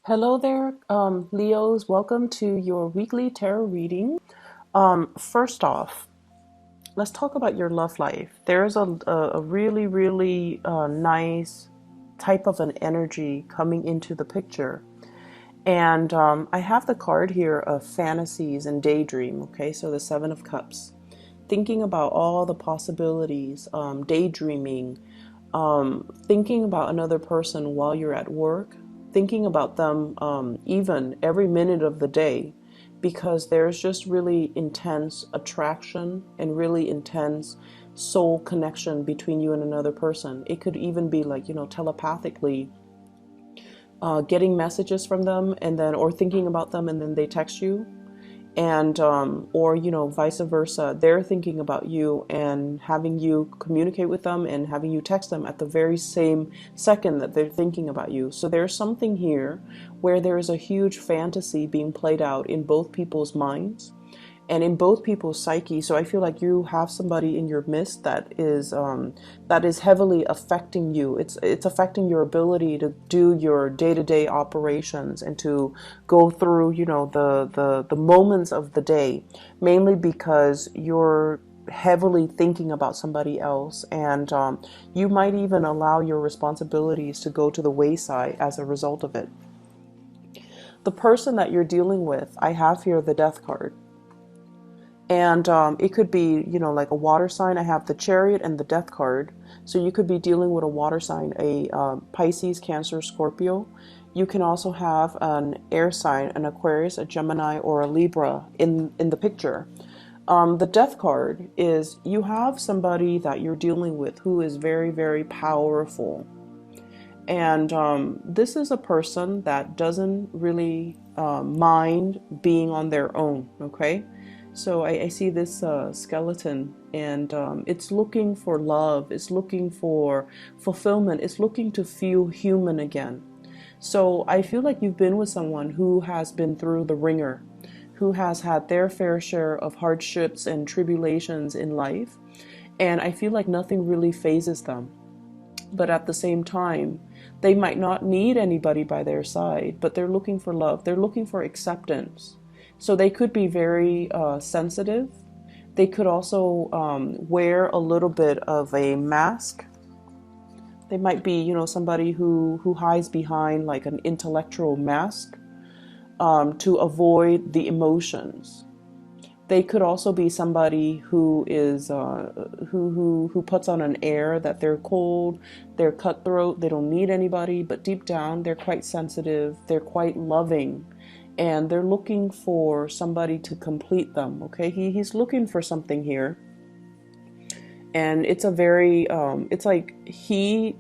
Hello there, Leos. Welcome to your weekly tarot reading. First off, let's talk about your love life. There's a really, really nice type of an energy coming into the picture. And I have the card here of fantasies and daydream. Okay, so the Seven of Cups. Thinking about all the possibilities, daydreaming, thinking about another person while you're at work, thinking about them even every minute of the day, because there's just really intense attraction and really intense soul connection between you and another person. It could even be like, telepathically getting messages from them and then, or thinking about them and then they text you, and or vice versa, they're thinking about you and having you communicate with them and having you text them at the very same second that they're thinking about you. So there's something here where there is a huge fantasy being played out in both people's minds and in both people's psyche. So I feel like you have somebody in your midst that is heavily affecting you. It's affecting your ability to do your day-to-day operations and to go through, the moments of the day, mainly because you're heavily thinking about somebody else, and you might even allow your responsibilities to go to the wayside as a result of it. The person that you're dealing with, I have here the Death card. And it could be, like a water sign. I have the Chariot and the Death card. So you could be dealing with a water sign, a Pisces, Cancer, Scorpio. You can also have an air sign, an Aquarius, a Gemini, or a Libra in the picture. The Death card is you have somebody that you're dealing with who is very, very powerful. And this is a person that doesn't really mind being on their own, okay? So I see this skeleton, and it's looking for love, it's looking for fulfillment, it's looking to feel human again. So I feel like you've been with someone who has been through the ringer, who has had their fair share of hardships and tribulations in life, and I feel like nothing really phases them. But at the same time, they might not need anybody by their side, but they're looking for love. They're looking for acceptance. So they could be very sensitive. They could also wear a little bit of a mask. They might be, somebody who hides behind like an intellectual mask to avoid the emotions. They could also be somebody who is who puts on an air that they're cold, they're cutthroat, they don't need anybody, but deep down they're quite sensitive, they're quite loving, and they're looking for somebody to complete them. Okay, he's looking for something here, and it's a very it's like he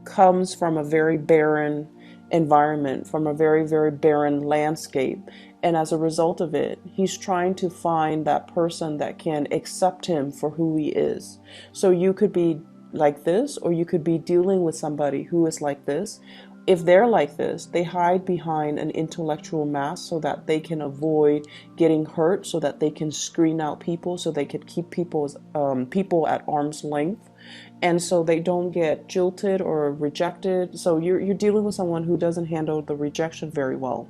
comes from a very barren environment, from a very, very barren landscape. And as a result of it, he's trying to find that person that can accept him for who he is. So you could be like this, or you could be dealing with somebody who is like this. If they're like this, they hide behind an intellectual mask so that they can avoid getting hurt, so that they can screen out people, so they can keep people at arm's length, and so they don't get jilted or rejected. So you're dealing with someone who doesn't handle the rejection very well,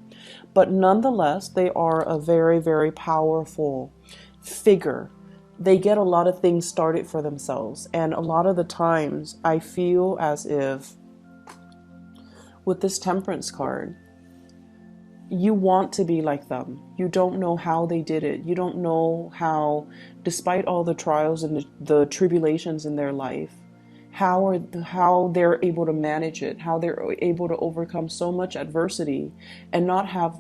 but nonetheless they are a very, very powerful figure. They get a lot of things started for themselves, and a lot of the times I feel as if with this Temperance card, you want to be like them. You don't know how they did it. You don't know how, despite all the trials and the tribulations in their life, how they're able to manage it, how they're able to overcome so much adversity and not have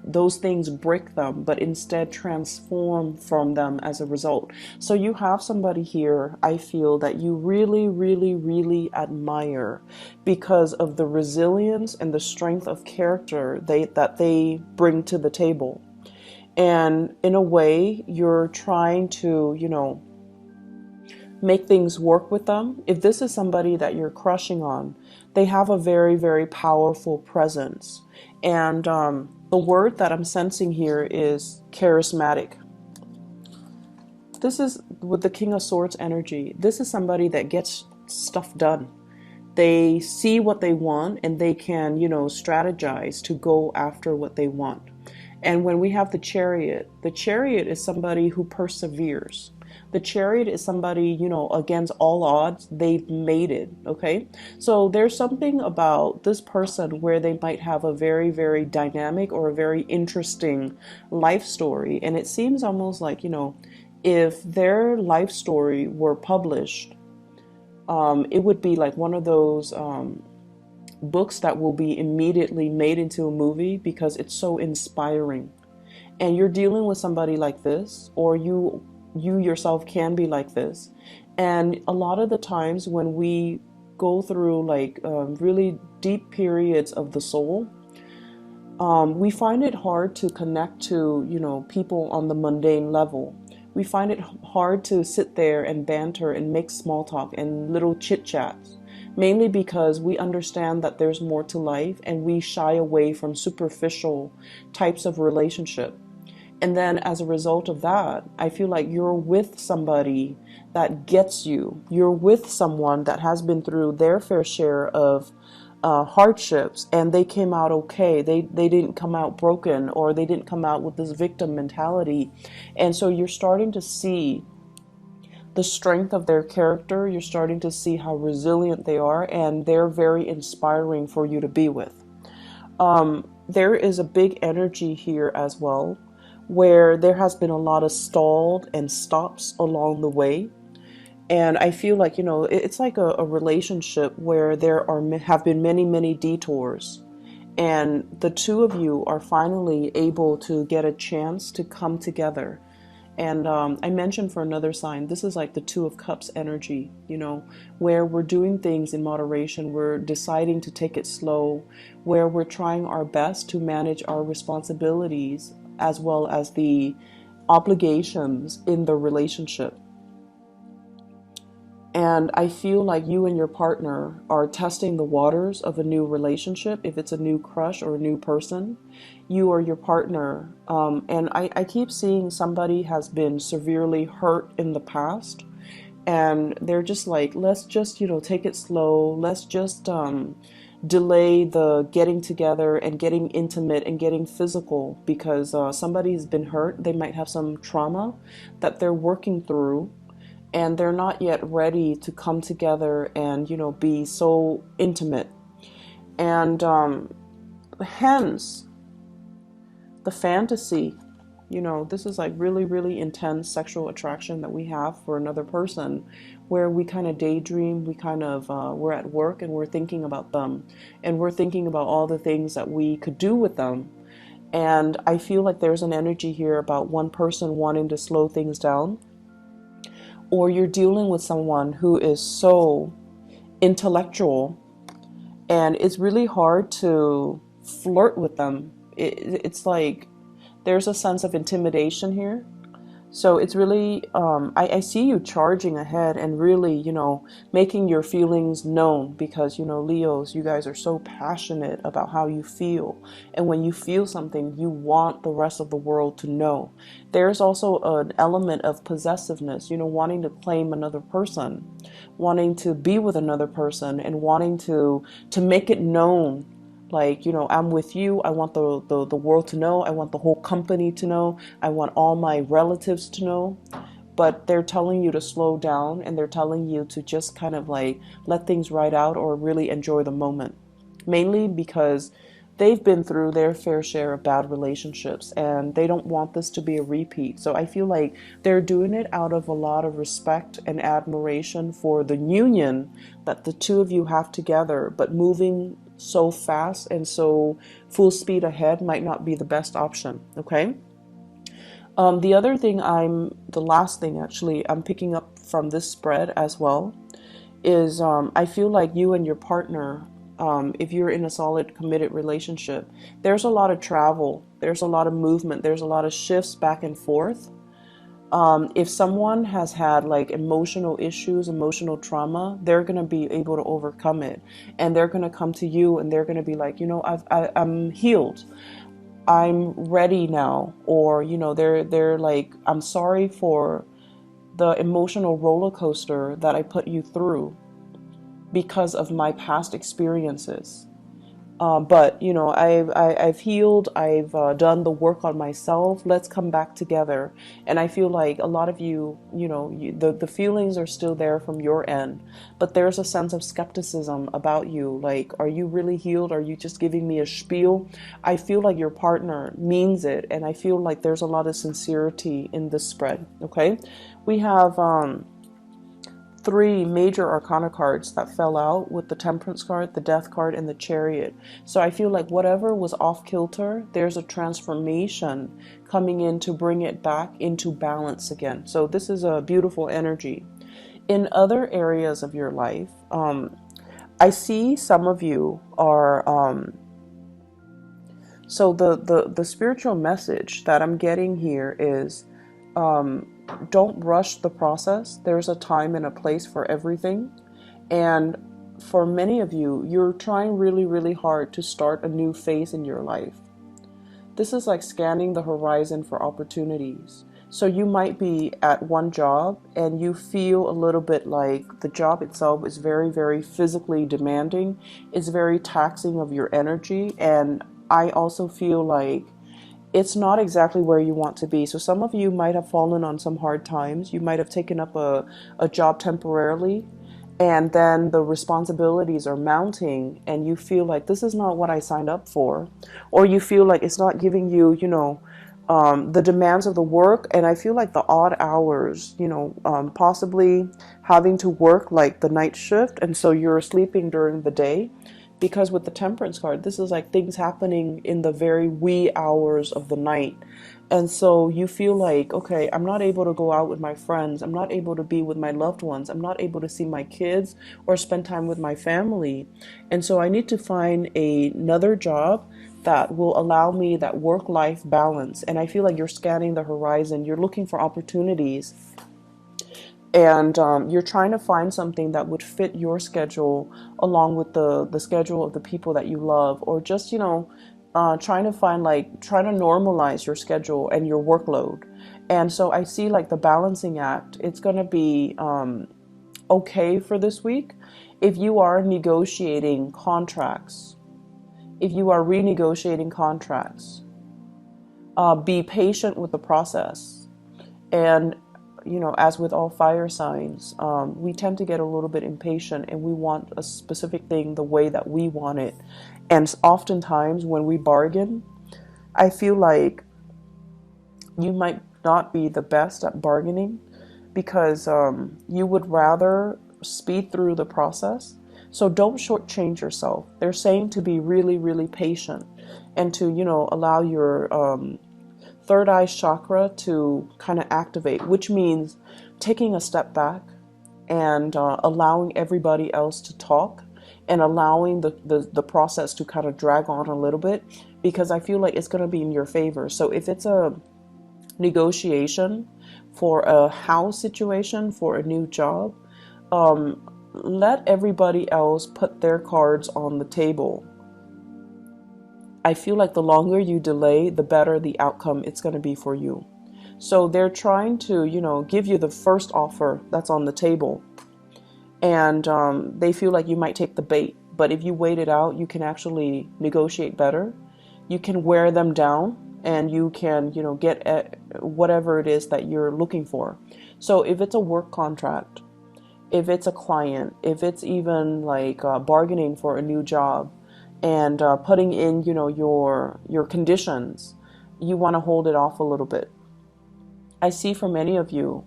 those things break them, but instead transform from them as a result. So you have somebody here, I feel, that you really, really, really admire because of the resilience and the strength of character that they bring to the table. And in a way, you're trying to, make things work with them. If this is somebody that you're crushing on, they have a very, very powerful presence. And the word that I'm sensing here is charismatic. This is with the King of Swords energy. This is somebody that gets stuff done. They see what they want and they can, strategize to go after what they want. And when we have the chariot is somebody who perseveres. The chariot is somebody, against all odds, they've made it. Okay. So there's something about this person where they might have a very, very dynamic or a very interesting life story. And it seems almost like, if their life story were published, it would be like one of those books that will be immediately made into a movie because it's so inspiring. And you're dealing with somebody like this, or you yourself can be like this. And a lot of the times when we go through like really deep periods of the soul, we find it hard to connect to, people on the mundane level. We find it hard to sit there and banter and make small talk and little chit chats, mainly because we understand that there's more to life and we shy away from superficial types of relationship. And then as a result of that, I feel like you're with somebody that gets you. You're with someone that has been through their fair share of hardships and they came out okay. They didn't come out broken, or they didn't come out with this victim mentality. And so you're starting to see the strength of their character. You're starting to see how resilient they are, and they're very inspiring for you to be with. There is a big energy here as well, where there has been a lot of stalled and stops along the way. And I feel like, it's like a relationship where have been many, many detours. And the two of you are finally able to get a chance to come together. And I mentioned for another sign, this is like the Two of Cups energy, where we're doing things in moderation. We're deciding to take it slow, where we're trying our best to manage our responsibilities as well as the obligations in the relationship. And I feel like you and your partner are testing the waters of a new relationship. If it's a new crush or a new person, you or your partner. And I keep seeing somebody has been severely hurt in the past. And they're just like, let's just, take it slow. Let's just delay the getting together and getting intimate and getting physical because somebody's been hurt. They might have some trauma that they're working through, and they're not yet ready to come together and, be so intimate. And hence the fantasy, this is like really, really intense sexual attraction that we have for another person, where we kind of daydream. We kind of, we're at work and we're thinking about them, and we're thinking about all the things that we could do with them. And I feel like there's an energy here about one person wanting to slow things down, or you're dealing with someone who is so intellectual and it's really hard to flirt with them. It's like there's a sense of intimidation here. So it's really, I see you charging ahead and really, making your feelings known because, Leos, you guys are so passionate about how you feel. And when you feel something, you want the rest of the world to know. There's also an element of possessiveness, wanting to claim another person, wanting to be with another person, and wanting to make it known. Like, I'm with you. I want the world to know. I want the whole company to know. I want all my relatives to know. But they're telling you to slow down, and they're telling you to just kind of like let things ride out or really enjoy the moment. Mainly because they've been through their fair share of bad relationships and they don't want this to be a repeat. So I feel like they're doing it out of a lot of respect and admiration for the union that the two of you have together, but moving so fast and so full speed ahead might not be the best option. Okay. The last thing actually I'm picking up from this spread as well is I feel like you and your partner, if you're in a solid committed relationship, there's a lot of travel, there's a lot of movement, there's a lot of shifts back and forth. If someone has had like emotional issues, emotional trauma, they're going to be able to overcome it. And they're going to come to you and they're going to be like, I'm healed. I'm ready now. Or, they're like, I'm sorry for the emotional roller coaster that I put you through. because of my past experiences. But you know, I've healed. I've done the work on myself. Let's come back together. And I feel like a lot of you, you know, the feelings are still there from your end, but there's a sense of skepticism about you. Like, are you really healed? Are you just giving me a spiel? I feel like your partner means it, and I feel like there's a lot of sincerity in this spread. Okay, we have three major arcana cards that fell out with the Temperance card, the Death card, and the Chariot. So I feel like whatever was off kilter, there's a transformation coming in to bring it back into balance again. So this is a beautiful energy. In other areas of your life, I see some of you are so the spiritual message that I'm getting here is don't rush the process. There's a time and a place for everything. And for many of you, you're trying really, really hard to start a new phase in your life. This is like scanning the horizon for opportunities. So you might be at one job and you feel a little bit like the job itself is very, very physically demanding. It's very taxing of your energy. And I also feel like it's not exactly where you want to be. So some of you might have fallen on some hard times. You might have taken up a job temporarily, and then the responsibilities are mounting and you feel like this is not what I signed up for, or you feel like it's not giving you, you know, the demands of the work. And I feel like the odd hours, you know, possibly having to work like the night shift, and so you're sleeping during the day. Because with the Temperance card, this is like things happening in the very wee hours of the night. And so you feel like, okay, I'm not able to go out with my friends. I'm not able to be with my loved ones. I'm not able to see my kids or spend time with my family. And so I need to find another job that will allow me that work-life balance. And I feel like you're scanning the horizon. You're looking for opportunities. And you're trying to find something that would fit your schedule along with the schedule of the people that you love, or just, you know, trying to normalize your schedule and your workload. And so I see like the balancing act. It's going to be okay for this week. If you are negotiating contracts, if you are renegotiating contracts, be patient with the process. And you know, as with all fire signs, we tend to get a little bit impatient and we want a specific thing the way that we want it. And oftentimes when we bargain, I feel like you might not be the best at bargaining because you would rather speed through the process. So don't shortchange yourself. They're saying to be really, really patient and to, you know, allow your third eye chakra to kind of activate, which means taking a step back and allowing everybody else to talk and allowing the process to kind of drag on a little bit, because I feel like it's going to be in your favor. So if it's a negotiation for a house situation, for a new job, let everybody else put their cards on the table. I feel like the longer you delay, the better the outcome it's going to be for you. So they're trying to, you know, give you the first offer that's on the table. And they feel like you might take the bait. But if you wait it out, you can actually negotiate better. You can wear them down and you can, you know, get at whatever it is that you're looking for. So if it's a work contract, if it's a client, if it's even like bargaining for a new job, and putting in, you know, your conditions, you want to hold it off a little bit. I see for many of you,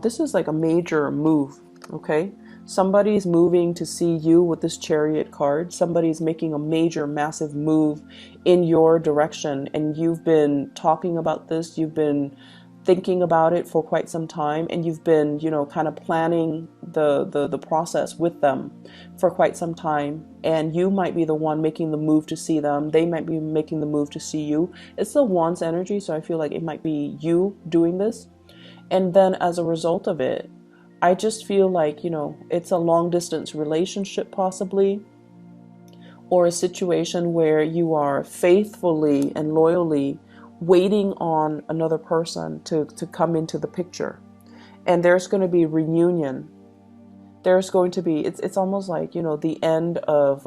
this is like a major move, okay? Somebody's moving to see you with this Chariot card. Somebody's making a major, massive move in your direction, and you've been talking about this. You've been thinking about it for quite some time, and you've been, you know, kind of planning the process with them for quite some time. And you might be the one making the move to see them. They might be making the move to see you. It's the Wands energy, so I feel like it might be you doing this. And then as a result of it, I just feel like, you know, it's a long distance relationship possibly, or a situation where you are faithfully and loyally waiting on another person to come into the picture. And there's going to be reunion. there's going to be, it's almost like, you know, the end of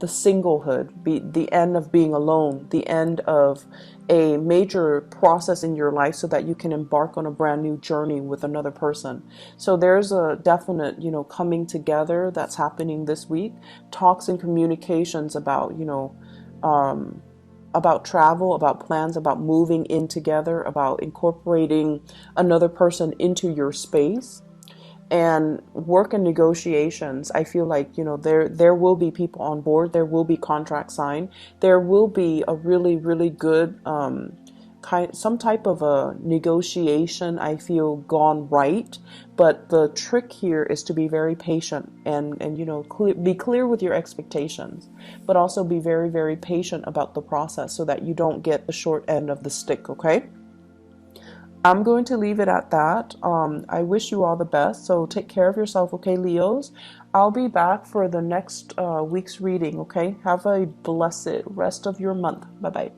the singlehood, the end of being alone, the end of a major process in your life so that you can embark on a brand new journey with another person. So there's a definite, you know, coming together that's happening this week. Talks and communications about, you know, about travel, about plans, about moving in together, about incorporating another person into your space. And work and negotiations, I feel like, you know, there will be people on board, there will be contracts signed, there will be a really, really good some type of a negotiation, I feel, gone right. But the trick here is to be very patient and you know, be clear with your expectations, but also be very, very patient about the process so that you don't get the short end of the stick. Okay, I'm going to leave it at that. I wish you all the best. So take care of yourself, okay, Leos? I'll be back for the next week's reading, okay? Have a blessed rest of your month. Bye-bye.